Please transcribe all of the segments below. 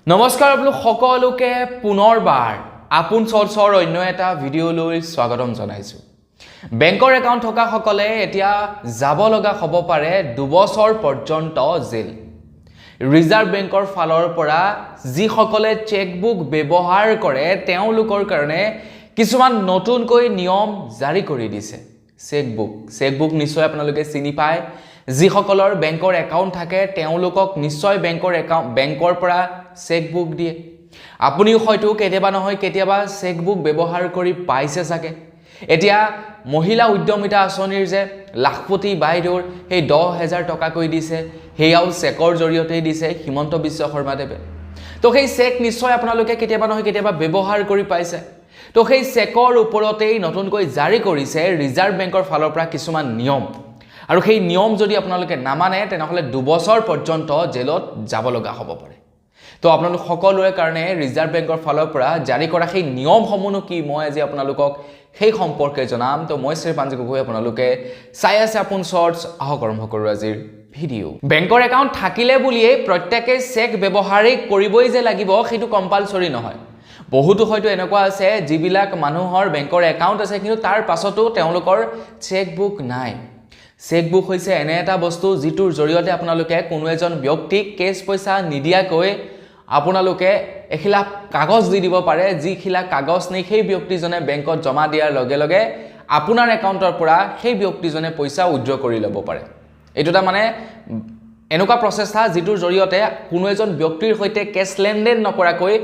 নমস্কাৰ আপোনালোক সকলোকে পুনৰবাৰ আপোন চৰ্চৰ অন্য এটা ভিডিঅ'লৈ স্বাগতম জনাইছো। বেংকৰ একাউণ্ট থকা সকলে এতিয়া যাব লগা হ'ব পাৰে 2 বছৰ পৰ্যন্ত জেল। ৰিজাৰ্ভ বেংকৰ ফালৰ পৰা যি সকলে চেকবুক ব্যৱহাৰ কৰে তেওঁলোকৰ কাৰণে কিছুমান নতুনকৈ নিয়ম জাৰি কৰি দিছে। চেকবুক নিশ্চয় আপোনালোকে চিনি পায়। যি সকলৰ বেংকৰ একাউণ্ট থাকে তেওঁলোকক নিশ্চয় বেংকৰ পৰা চেকবুক দিয়ে। আপুনিও হয়তো কেতিয়াবা নহয় কেতিয়াবা চেকবুক ব্যৱহাৰ কৰি পাইছে চাগে। এতিয়া মহিলা উদ্যমিতা আঁচনিৰ যে লাখপতি বাইদেউৰ সেই 10,000 টকাকৈ দিছে, সেয়াও চেকৰ জৰিয়তে দিছে হিমন্ত বিশ্ব শৰ্মাদেৱে। তো সেই চেক নিশ্চয় আপোনালোকে কেতিয়াবা নহয় কেতিয়াবা ব্যৱহাৰ কৰি পাইছে। তো সেই চেকৰ ওপৰতেই নতুনকৈ জাৰি কৰিছে ৰিজাৰ্ভ বেংকৰ ফালৰ পৰা কিছুমান নিয়ম। আৰু সেই নিয়ম যদি আপোনালোকে নামানে তেনেহ'লে 2 বছৰ পৰ্যন্ত জেলত যাব লগা হ'ব পাৰে। তো আপোনালোক সকলোৰে কাৰণে ৰিজাৰ্ভ বেংকৰ ফালৰ পৰা জাৰি কৰা সেই নিয়মসমূহনো কি মই আজি আপোনালোকক সেই সম্পৰ্কে জনাম। তো মই শ্ৰীপাঞ্জি গগৈ, আপোনালোকে চাই আছে আপোন চৰ্টছ। আহক আৰম্ভ কৰোঁ আজিৰ ভিডিঅ'। বেংকৰ একাউণ্ট থাকিলে বুলিয়েই প্ৰত্যেকে চেক ব্যৱহাৰেই কৰিবই যে লাগিব সেইটো কম্পালচৰি নহয়। বহুতো হয়তো এনেকুৱা আছে যিবিলাক মানুহৰ বেংকৰ একাউণ্ট আছে কিন্তু তাৰ পাছতো তেওঁলোকৰ চেকবুক নাই। চেকবুক হৈছে এনে এটা বস্তু যিটোৰ জৰিয়তে আপোনালোকে কোনো এজন ব্যক্তিক কেছ পইচা নিদিয়াকৈ আপোনালোকে এখিলা কাগজ দি দিব পাৰে, যিখিলা কাগজ নি সেই ব্যক্তিজনে বেংকত জমা দিয়াৰ লগে লগে আপোনাৰ একাউণ্টৰ পৰা সেই ব্যক্তিজনে পইচা উইথড্ৰ কৰি ল'ব পাৰে। এইটো এটা মানে এনেকুৱা প্ৰচেষ্টা যিটোৰ জৰিয়তে কোনো এজন ব্যক্তিৰ সৈতে কেছ লেনদেন নকৰাকৈ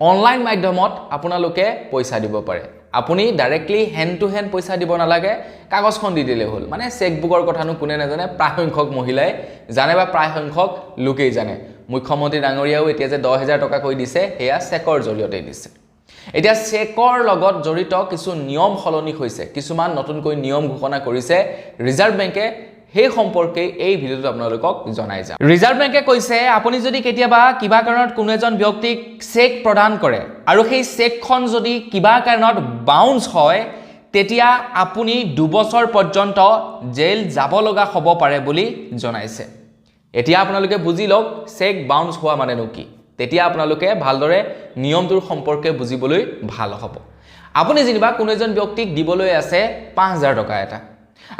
অনলাইন মাধ্যমত আপোনালোকে পইচা দিব পাৰে। আপুনি ডাইৰেক্টলি হেণ্ড টু হেণ্ড পইচা দিব নালাগে, কাগজখন দি দিলে হ'ল। মানে চেকবুকৰ কথানো কোনে নাজানে, প্ৰায় সংখ্যক মহিলাই জানে বা প্ৰায় সংখ্যক লোকেই জানে। মুখ্যমন্ত্ৰী ডাঙৰীয়াও এতিয়া যে 10,000 টকাকৈ দিছে সেয়া চেকৰ জৰিয়তে দিছে। এতিয়া চেকৰ লগত জড়িত কিছু নিয়ম সলনি হৈছে, কিছুমান নতুনকৈ নিয়ম ঘোষণা কৰিছে ৰিজাৰ্ভ বেংকে। সেই সম্পৰ্কে এই ভিডিঅ'টোত আপোনালোকক জনাই যাম। ৰিজাৰ্ভ বেংকে কৈছে আপুনি যদি কেতিয়াবা কিবা কাৰণত কোনো এজন ব্যক্তিক চেক প্ৰদান কৰে আৰু সেই চেকখন যদি কিবা কাৰণত বাউন্স হয় তেতিয়া আপুনি 2 বছৰ পৰ্যন্ত জেল যাব লগা হ'ব পাৰে বুলি জনাইছে। এতিয়া আপোনালোকে বুজি লওক চেক বাউন্স হোৱা মানেনো কি, তেতিয়া আপোনালোকে ভালদৰে নিয়মটোৰ সম্পৰ্কে বুজিবলৈ ভাল হ'ব। আপুনি যেনিবা কোনো এজন ব্যক্তিক দিবলৈ আছে 5,000 টকা এটা,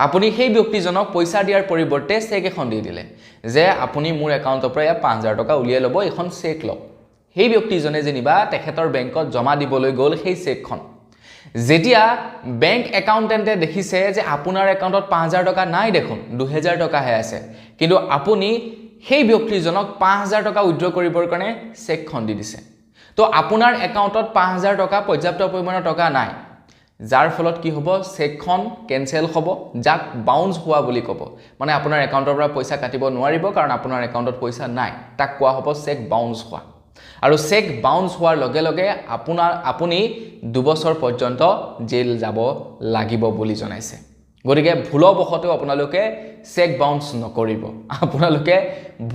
আপুনি সেই ব্যক্তিজনক পইচা দিয়াৰ পৰিৱৰ্তে চেক এখন দি দিলে যে আপুনি মোৰ একাউণ্টৰ পৰা 5,000 টকা উলিয়াই ল'ব, এখন চেক লওক। সেই ব্যক্তিজনে যেনিবা তেখেতৰ বেংকত জমা দিবলৈ গ'ল সেই চেকখন। যেতিয়া বেংক একাউণ্টেণ্টে দেখিছে যে আপোনাৰ একাউণ্টত 5,000 টকা নাই, দেখোন 2,000 টকাহে আছে, কিন্তু আপুনি সেই ব্যক্তিজনক 5,000 টকা উইথড্ৰ কৰিবৰ কাৰণে চেকখন দি দিছে। তো আপোনাৰ একাউণ্টত 5,000 টকা পৰ্যাপ্ত পৰিমাণৰ টকা নাই, যাৰ ফলত কি হ'ব, চেকখন কেনচেল হ'ব, যাক বাউন্স হোৱা বুলি ক'ব। মানে আপোনাৰ একাউণ্টৰ পৰা পইচা কাটিব নোৱাৰিব কাৰণ আপোনাৰ একাউণ্টত পইচা নাই, তাক কোৱা হ'ব চেক বাউন্স হোৱা। আৰু চেক বাউন্স হোৱাৰ লগে লগে আপুনি 2 বছৰ পৰ্যন্ত জেল যাব লাগিব বুলি জনাইছে। গতিকে ভুলবশতেও আপোনালোকে চেক বাউন্স নকৰিব। আপোনালোকে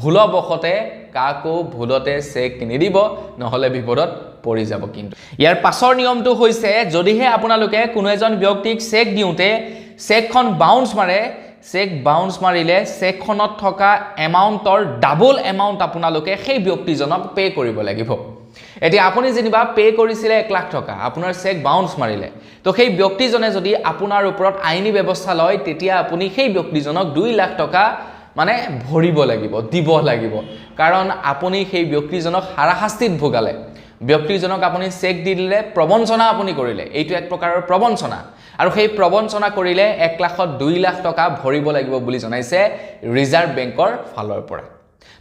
ভুলবশতে কাকো ভুলতে চেক নিদিব, নহ'লে বিপদত পৰি যাব। কিন্তু ইয়াৰ পাছৰ নিয়মটো হৈছে যদিহে আপোনালোকে কোনো এজন ব্যক্তিক চেক দিওঁতে চেকখন বাউন্স মাৰে, চেক বাউন্স মাৰিলে চেকখনত থকা এমাউণ্টৰ ডাবল এমাউণ্ট আপোনালোকে সেই ব্যক্তিজনক পে' কৰিব লাগিব। এতিয়া আপুনি যেনিবা পে' কৰিছিলে 1 লাখ টকা, আপোনাৰ চেক বাউন্স মাৰিলে, তো সেই ব্যক্তিজনে যদি আপোনাৰ ওপৰত আইনী ব্যৱস্থা লয় তেতিয়া আপুনি সেই ব্যক্তিজনক 2 লাখ টকা মানে ভৰিব লাগিব, দিব লাগিব। কাৰণ আপুনি সেই ব্যক্তিজনক হাৰাশাস্তিত ভোগালে। ব্যক্তিজনক আপুনি চেক দি দিলে, প্ৰবঞ্চনা আপুনি কৰিলে, এইটো এক প্ৰকাৰৰ প্ৰবঞ্চনা। আৰু সেই প্ৰবঞ্চনা কৰিলে 1 লাখত 2 লাখ টকা ভৰিব লাগিব বুলি জনাইছে ৰিজাৰ্ভ বেংকৰ ফালৰ পৰা।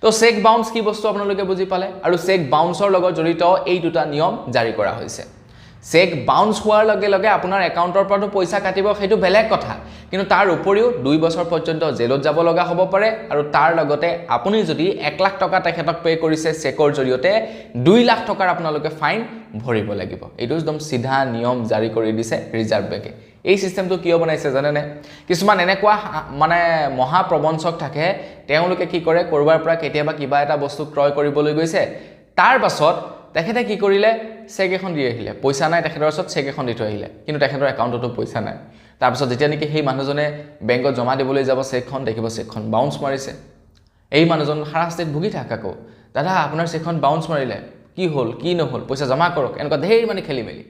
তো চেক বাউন্স কি বস্তু আপোনালোকে বুজি পালে। আৰু চেক বাউন্সৰ লগত জড়িত এই দুটা নিয়ম জাৰি কৰা হৈছে। চেক বাউন্স হোৱাৰ লগে লগে আপোনাৰ একাউণ্টৰ পৰাতো পইচা কাটিব, সেইটো বেলেগ কথা, কিন্তু তাৰ উপৰিও 2 বছৰ পৰ্যন্ত জেলত যাব লগা হ'ব পাৰে। আৰু তাৰ লগতে আপুনি যদি 1 লাখ টকা তেখেতক পে' কৰিছে চেকৰ জৰিয়তে, 2 লাখ টকাৰ আপোনালোকে ফাইন ভৰিব লাগিব। এইটো একদম চিধা নিয়ম জাৰি কৰি দিছে ৰিজাৰ্ভ বেংকে। এই চিষ্টেমটো কিয় বনাইছে জানেনে? কিছুমান এনেকুৱা মহাপ্ৰবঞ্চক থাকে, তেওঁলোকে কি কৰে, কৰবাৰ পৰা কেতিয়াবা কিবা এটা বস্তু ক্ৰয় কৰিবলৈ গৈছে, তাৰ পাছত তেখেতে কি কৰিলে, চেক এখন দি আহিলে, পইচা নাই তেখেতৰ ওচৰত, চেক এখন দি থৈ আহিলে, কিন্তু তেখেতৰ একাউণ্টতো পইচা নাই। তাৰপিছত যেতিয়া নেকি সেই মানুহজনে বেংকত জমা দিবলৈ যাব চেকখন, দেখিব চেকখন বাউন্স মাৰিছে। এই মানুহজন হাৰাশাস্তিত ভুগি থাক আকৌ দাদা আপোনাৰ চেকখন বাউন্স মাৰিলে কি হ'ল কি নহ'ল পইচা জমা কৰক এনেকুৱা ধেৰ মানে খেলি মেলি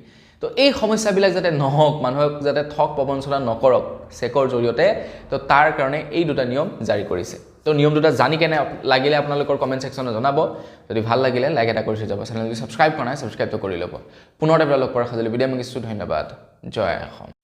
তো এই সমস্যাবিলাক যাতে নহওক মানুহক যাতে ঠগ প্ৰবঞ্চনা নকৰক চেকৰ জৰিয়তে তো তাৰ কাৰণে এই দুটা নিয়ম জাৰি কৰিছে তো নিয়ম দুটা জানি কেনে লাগিলে আপোনালোকৰ কমেণ্ট ছেকশ্যনত জনাব যদি ভাল লাগিলে লাইক এটা কৰি যাব চেনেলটো ছাবস্ক্ৰাইব কৰা নাই ছাবস্ক্ৰাইবটো কৰি ল'ব পুনৰ এবাৰ লগ পোৱাৰ সাজলি বিদায় মাগিছোঁ ধন্যবাদ জয় অসম